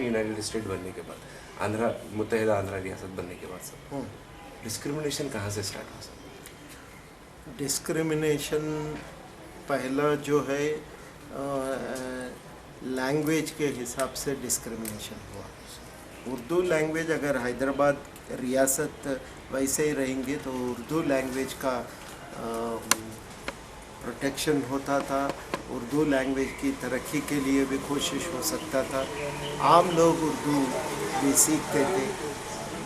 United state बनने के बाद, आंध्रा मुत्तहिदा आंध्रा रियासत बनने के बाद सब डिस्क्रिमिनेशन कहाँ से स्टार्ट हुआ सर? डिस्क्रिमिनेशन पहला जो है लैंग्वेज के हिसाब से डिस्क्रिमिनेशन हुआ। उर्दू लैंग्वेज अगर हैदराबाद रियासत वैसे ही रहेंगे तो उर्दू लैंग्वेज का प्रोटेक्शन होता था, उर्दू लैंग्वेज की तरक्की के लिए भी कोशिश हो सकता था, आम लोग उर्दू भी सीखते थे।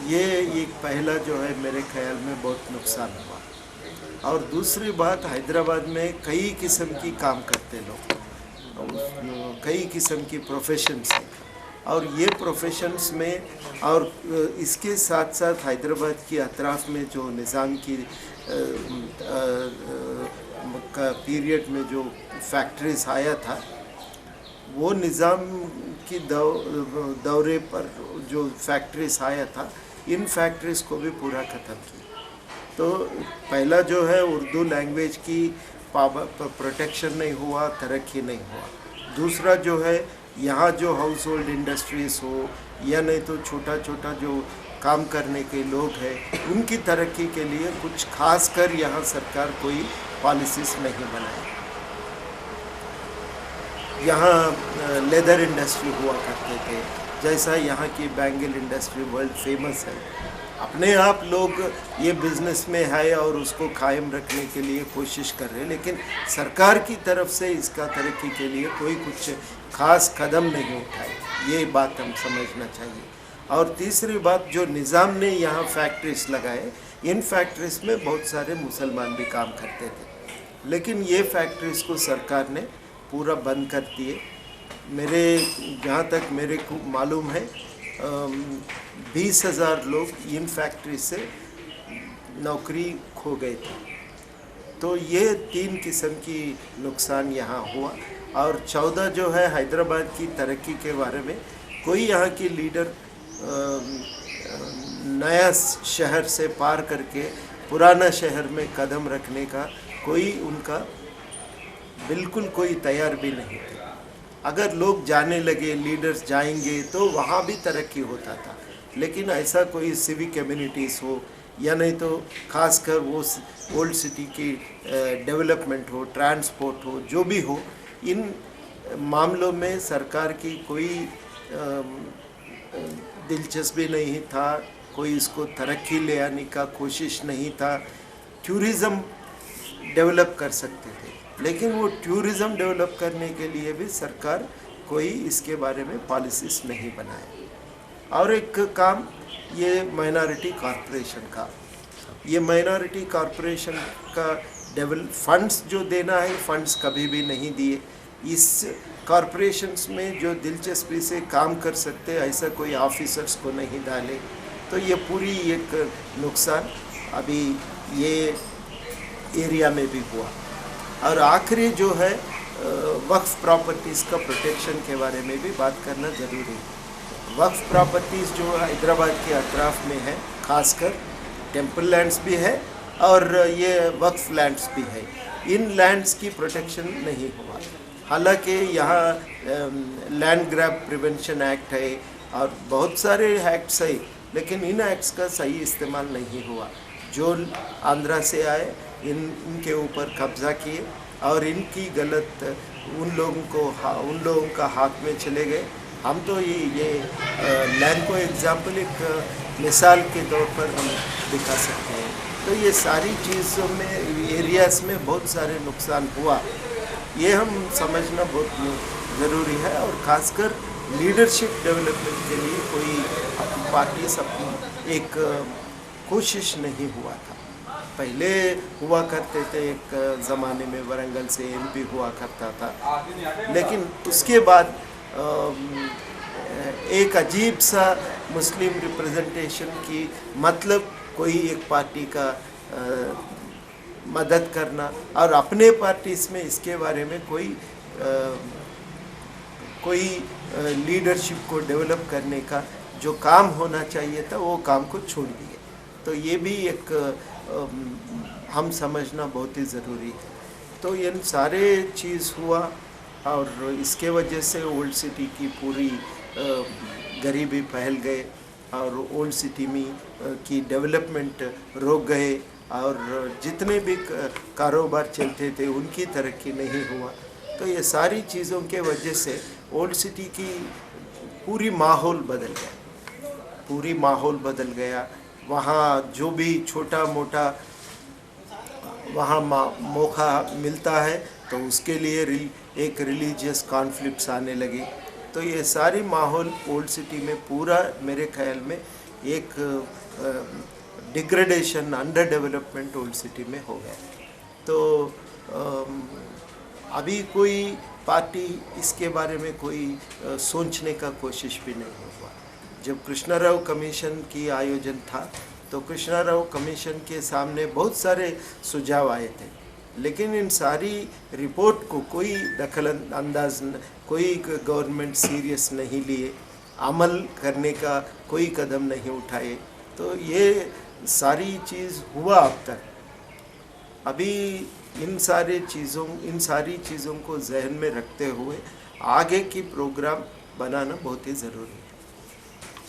ये एक पहला जो है मेरे ख्याल में बहुत नुकसान हुआ। और दूसरी बात, हैदराबाद में कई किस्म की काम करते लोग, कई किस्म की प्रोफेशंस हैं, और ये प्रोफेशंस में और इसके साथ साथ हैदराबाद की अतराफ़ में जो निज़ाम की का पीरियड में जो फैक्ट्रीज आया था, वो निज़ाम की दौरे पर जो फैक्ट्रीज आया था, इन फैक्ट्रीज को भी पूरा ख़त्म किया। तो पहला जो है उर्दू लैंग्वेज की प्रोटेक्शन नहीं हुआ, तरक्की नहीं हुआ। दूसरा जो है यहाँ जो हाउस होल्ड इंडस्ट्रीज़ हो या नहीं तो छोटा छोटा जो काम करने के लोग हैं, उनकी तरक्की के लिए कुछ खास कर यहाँ सरकार कोई पॉलिसीज़ नहीं बनाए। यहाँ लेदर इंडस्ट्री हुआ करते थे, जैसा यहाँ की बैंगल इंडस्ट्री वर्ल्ड फेमस है। अपने आप लोग ये बिज़नेस में है और उसको कायम रखने के लिए कोशिश कर रहे हैं, लेकिन सरकार की तरफ से इसका तरक्की के लिए कोई कुछ खास कदम नहीं उठाए। ये बात हम समझना चाहिए। और तीसरी बात, जो निज़ाम ने यहाँ फैक्ट्रीज लगाए, इन फैक्ट्रीज में बहुत सारे मुसलमान भी काम करते थे, लेकिन ये फैक्ट्रीज को सरकार ने पूरा बंद कर दिए। मेरे जहाँ तक मेरे को मालूम है 20,000 लोग इन फैक्ट्री से नौकरी खो गए थे। तो ये 3 किस्म की नुकसान यहाँ हुआ। और 14 जो है हैदराबाद की तरक्की के बारे में कोई यहाँ की लीडर नया शहर से पार करके पुराना शहर में कदम रखने का कोई उनका बिल्कुल कोई तैयार भी नहीं थे। अगर लोग जाने लगे, लीडर्स जाएंगे तो वहाँ भी तरक्की होता था, लेकिन ऐसा कोई सिविक कम्युनिटीज़ हो या नहीं तो खासकर वो ओल्ड सिटी की डेवलपमेंट हो, ट्रांसपोर्ट हो, जो भी हो, इन मामलों में सरकार की कोई दिलचस्पी नहीं था, कोई इसको तरक्की ले आने का कोशिश नहीं था। टूरिज़्म डेवलप कर सकते थे, लेकिन वो टूरिज़्म डेवलप करने के लिए भी सरकार कोई इसके बारे में पॉलिसीज़ नहीं बनाए। और एक काम ये माइनॉरिटी कॉरपोरेशन का, ये माइनॉरिटी कॉरपोरेशन का फंड्स जो देना है, फंड्स कभी भी नहीं दिए। इस कॉरपोरेशंस में जो दिलचस्पी से काम कर सकते ऐसा कोई ऑफिसर्स को नहीं डाले। तो ये पूरी एक नुकसान अभी ये एरिया में भी हुआ। और आखिरी जो है वक्फ प्रॉपर्टीज़ का प्रोटेक्शन के बारे में भी बात करना ज़रूरी है। वक्फ प्रॉपर्टीज़ जो हैदराबाद के अतराफ़ में है, खासकर टेम्पल लैंड्स भी है और ये वक्फ लैंड्स भी है, इन लैंड्स की प्रोटेक्शन नहीं हुआ। हालांकि यहाँ लैंड ग्रैब प्रिवेंशन एक्ट है और बहुत सारे एक्ट्स है, लेकिन इन एक्ट्स का सही इस्तेमाल नहीं हुआ। जो आंध्रा से आए इनके ऊपर कब्ज़ा किए और इनकी गलत उन लोगों का हाथ में चले गए। हम तो ये लैंड को एग्जाम्पल एक मिसाल के तौर पर हम दिखा सकते हैं। तो ये सारी चीज़ों में एरियाज़ में बहुत सारे नुकसान हुआ, ये हम समझना बहुत ज़रूरी है। और ख़ासकर लीडरशिप डेवलपमेंट के लिए कोई अपनी पार्टी अपनी एक कोशिश नहीं हुआ था। पहले हुआ करते थे, एक ज़माने में वरंगल से MP हुआ करता था, लेकिन उसके बाद एक अजीब सा मुस्लिम रिप्रेजेंटेशन की मतलब कोई एक पार्टी का मदद करना और अपने पार्टीज में इसके बारे में कोई लीडरशिप को डेवलप करने का जो काम होना चाहिए था वो काम को छोड़ दिए। तो ये भी एक हम समझना बहुत ही ज़रूरी है। तो ये सारे चीज़ हुआ और इसके वजह से ओल्ड सिटी की पूरी गरीबी फैल गए और ओल्ड सिटी में की डेवलपमेंट रोक गए और जितने भी कारोबार चलते थे उनकी तरक्की नहीं हुआ। तो ये सारी चीज़ों के वजह से ओल्ड सिटी की पूरी माहौल बदल गया, पूरी माहौल बदल गया। वहाँ जो भी छोटा मोटा वहाँ मौका मिलता है तो उसके लिए एक रिलीजियस कॉन्फ्लिक्ट्स आने लगे। तो ये सारी माहौल ओल्ड सिटी में पूरा मेरे ख्याल में एक degradation, under development old city में हो गया। तो अभी कोई पार्टी इसके बारे में कोई सोचने का कोशिश भी नहीं हुआ। जब कृष्णा राव कमीशन की आयोजन था तो कृष्णा राव कमीशन के सामने बहुत सारे सुझाव आए थे, लेकिन इन सारी रिपोर्ट को कोई दखल अंदाज, कोई गवर्नमेंट सीरियस नहीं लिए, अमल करने का कोई कदम नहीं उठाए। तो ये सारी चीज़ हुआ अब तक। अभी इन सारी चीज़ों को जहन में रखते हुए आगे की प्रोग्राम बनाना बहुत ही ज़रूरी है।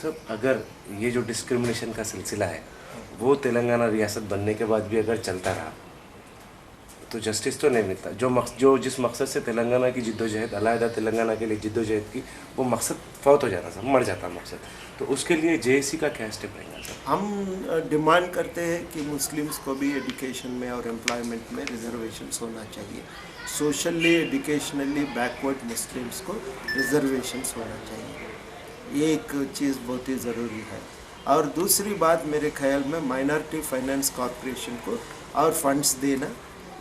सर, अगर ये जो डिस्क्रिमिनेशन का सिलसिला है वो तेलंगाना रियासत बनने के बाद भी अगर चलता रहा तो जस्टिस तो नहीं मिलता। जो जिस मकसद से तेलंगाना की जिद्दोजहद, अलहदा तेलंगाना के लिए जिद्दोजहद की, वो मकसद फौत हो जाता, सब मर जाता मकसद। तो उसके लिए जेएसी का क्या स्टेप रहेगा सर? हम डिमांड करते हैं कि मुस्लिम्स को भी एजुकेशन में और एम्प्लॉयमेंट में रिजर्वेशंस होना चाहिए। सोशली एजुकेशनली बैकवर्ड मुस्लिम्स को रिजर्वेशंस होना चाहिए। ये एक चीज़ बहुत ही ज़रूरी है। और दूसरी बात मेरे ख्याल में माइनॉरिटी फाइनेंस कॉरपोरेशन को और फंड्स देना,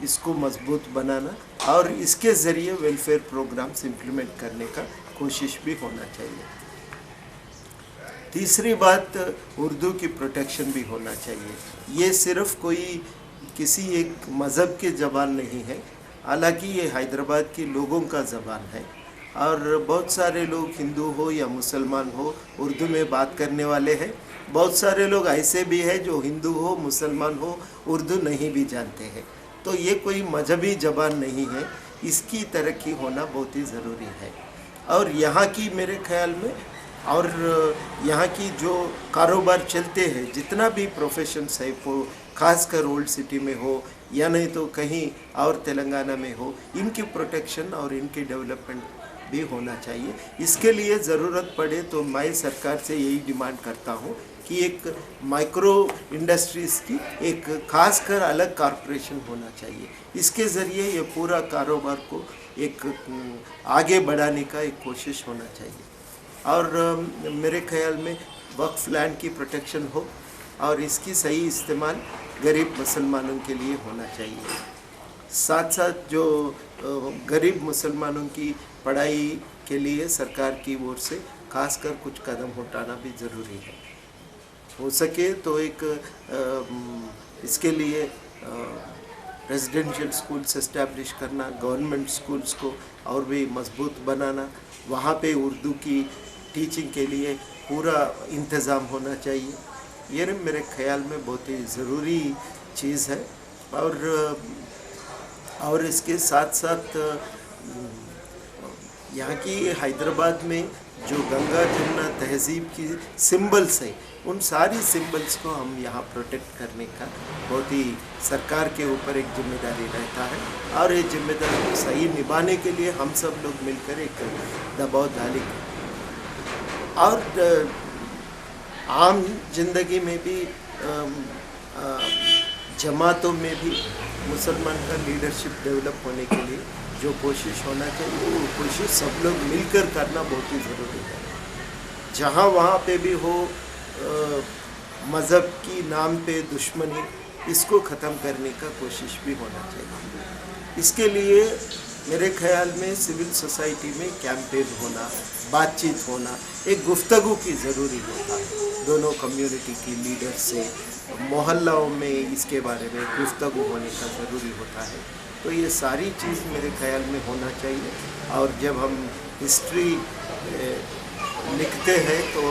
इसको मजबूत बनाना और इसके ज़रिए वेलफेयर प्रोग्राम्स इम्प्लीमेंट करने का कोशिश भी होना चाहिए। तीसरी बात, उर्दू की प्रोटेक्शन भी होना चाहिए। ये सिर्फ कोई किसी एक मज़हब की ज़बान नहीं है, हालांकि ये हैदराबाद के लोगों का ज़बान है और बहुत सारे लोग हिंदू हो या मुसलमान हो उर्दू में बात करने वाले हैं। बहुत सारे लोग ऐसे भी हैं जो हिंदू हो, मुसलमान हो, उर्दू नहीं भी जानते हैं। तो ये कोई मजहबी ज़बान नहीं है, इसकी तरक्की होना बहुत ही ज़रूरी है। और यहाँ की मेरे ख्याल में और यहाँ की जो कारोबार चलते हैं, जितना भी प्रोफेशंस है, वो खासकर ओल्ड सिटी में हो या नहीं तो कहीं और तेलंगाना में हो, इनकी प्रोटेक्शन और इनकी डेवलपमेंट भी होना चाहिए। इसके लिए ज़रूरत पड़े तो मैं सरकार से यही डिमांड करता हूँ कि एक माइक्रो इंडस्ट्रीज़ की एक खासकर अलग कॉरपोरेशन होना चाहिए। इसके ज़रिए ये पूरा कारोबार को एक आगे बढ़ाने का एक कोशिश होना चाहिए। और मेरे ख्याल में वक्फ लैंड की प्रोटेक्शन हो और इसकी सही इस्तेमाल गरीब मुसलमानों के लिए होना चाहिए। साथ साथ जो गरीब मुसलमानों की पढ़ाई के लिए सरकार की ओर से खासकर कुछ कदम उठाना भी ज़रूरी है। हो सके तो एक इसके लिए रेजिडेंशियल स्कूल्स इस्टेब्लिश करना, गवर्नमेंट स्कूल्स को और भी मजबूत बनाना, वहाँ पे उर्दू की टीचिंग के लिए पूरा इंतज़ाम होना चाहिए। ये मेरे ख्याल में बहुत ही ज़रूरी चीज़ है। और इसके साथ साथ यहाँ की हैदराबाद में जो गंगा जमुना तहज़ीब की सिंबल्स है, उन सारी सिंबल्स को हम यहाँ प्रोटेक्ट करने का बहुत ही सरकार के ऊपर एक जिम्मेदारी रहता है। और ये जिम्मेदारी को सही निभाने के लिए हम सब लोग मिलकर एक दबाव डालेंगे। और आम जिंदगी में भी जमातों में भी मुसलमान का लीडरशिप डेवलप होने के लिए जो कोशिश होना चाहिए, वो कोशिश सब लोग मिलकर करना बहुत ही ज़रूरी है। जहाँ वहाँ पे भी हो मज़हब की नाम पे दुश्मनी, इसको ख़त्म करने का कोशिश भी होना चाहिए। इसके लिए मेरे ख्याल में सिविल सोसाइटी में कैंपेन होना, बातचीत होना, एक गुफ्तगू की ज़रूरी होता है। दोनों कम्युनिटी की लीडर से मोहल्लों में इसके बारे में गुफ्तगू होने का ज़रूरी होता है। तो ये सारी चीज़ मेरे ख्याल में होना चाहिए। और जब हम हिस्ट्री लिखते हैं तो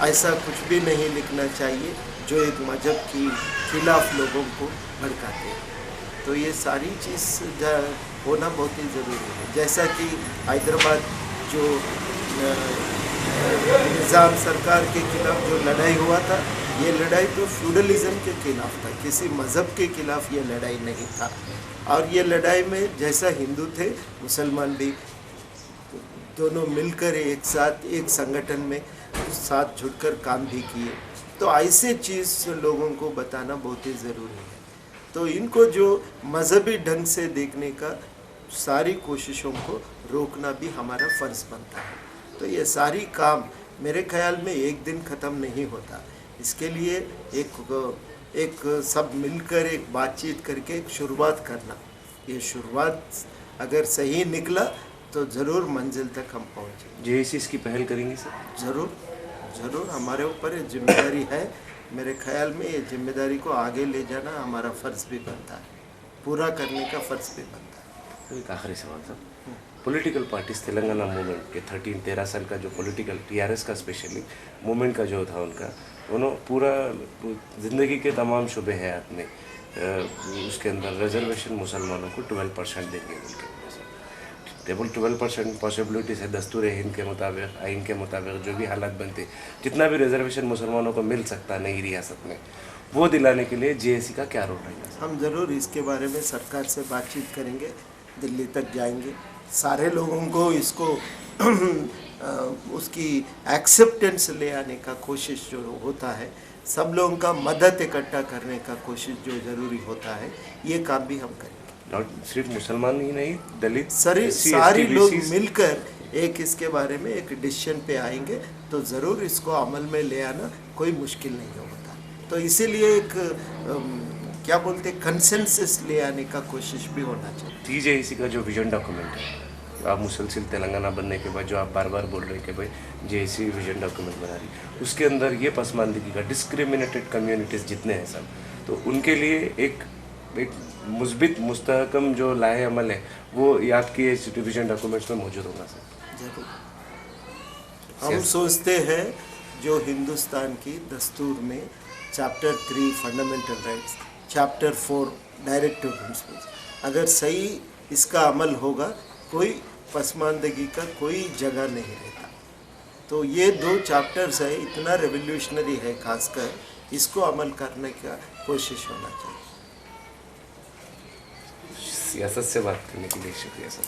ऐसा कुछ भी नहीं लिखना चाहिए जो एक मजहब की खिलाफ लोगों को भड़काते हैं। तो ये सारी चीज़ होना बहुत ही ज़रूरी है। जैसा कि हैदराबाद जो निज़ाम सरकार के खिलाफ जो लड़ाई हुआ था, ये लड़ाई तो फ्यूडलिज्म के खिलाफ था, किसी मज़हब के खिलाफ ये लड़ाई नहीं था। और ये लड़ाई में जैसा हिंदू थे, मुसलमान भी दोनों मिलकर एक साथ एक संगठन में साथ जुड़कर काम भी किए। तो ऐसे चीज़ लोगों को बताना बहुत ही ज़रूरी है। तो इनको जो मज़हबी ढंग से देखने का सारी कोशिशों को रोकना भी हमारा फ़र्ज़ बनता है। तो ये सारी काम मेरे ख्याल में एक दिन ख़त्म नहीं होता। इसके लिए एक सब मिलकर एक बातचीत करके एक शुरुआत करना, ये शुरुआत अगर सही निकला तो ज़रूर मंजिल तक हम पहुँचेंगे। जेएसी इसकी पहल करेंगे सर? ज़रूर हमारे ऊपर ये जिम्मेदारी है। मेरे ख्याल में ये जिम्मेदारी को आगे ले जाना हमारा फ़र्ज़ भी बनता है, पूरा करने का फ़र्ज़ भी बनता है। तो एक आखिरी सवाल sir, political parties Telangana movement के 13 साल का जो पॉलिटिकल टीआरएस का स्पेशली मूवमेंट का जो था उनका, उन्होंने पूरा ज़िंदगी के तमाम शुबे हयात में उसके अंदर रिजर्वेशन मुसलमानों को 12% देंगे बोल के। केवल 12% पॉसिबिलिटीज़ है दस्तूर हिंद के मुताबिक, आइन के मुताबिक जो भी हालात बनते, जितना भी रिजर्वेशन मुसलमानों को मिल सकता नई रियासत में, वो दिलाने के लिए जेएसी का क्या रोल रहेगा? हम ज़रूर इसके बारे में सरकार से बातचीत करेंगे, दिल्ली तक जाएंगे, सारे लोगों को इसको उसकी एक्सेप्टेंस ले आने का कोशिश जो होता है, सब लोगों का मदद इकट्ठा करने का कोशिश जो ज़रूरी होता है, ये काम भी हम करेंगे। और सिर्फ मुसलमान ही नहीं, दलित सारी लोग मिलकर एक इसके बारे में एक डिसीजन पे आएंगे तो ज़रूर इसको अमल में ले आना कोई मुश्किल नहीं होता। तो इसीलिए एक क्या बोलते कंसेंसस ले आने का कोशिश भी होना चाहिए। टीजेएसी का जो विजन डॉक्यूमेंट है, आप मुसलसिल तेलंगाना बनने के बाद जो आप बार बार बोल रहे हैं कि भाई जेएसी विजन डॉक्यूमेंट बना रही, उसके अंदर ये पसमानदगी का डिस्क्रिमिनेटेड कम्युनिटीज़ जितने हैं सब, तो उनके लिए एक मुस्बित मुस्तहकम जो लाए अमल है वो आपकी विजन डॉक्यूमेंट्स में मौजूद होगा सर? जरूर। हम सोचते हैं जो हिंदुस्तान की दस्तूर में chapter 3 fundamental rights, chapter 4 directive principles, अगर सही इसका अमल होगा कोई पसमानदगी का कोई जगह नहीं रहता। तो ये 2 चैप्टर्स है, इतना रेवोल्यूशनरी है, खासकर इसको अमल करने का कोशिश होना चाहिए। सियासत से बात करने के लिए शुक्रिया सर।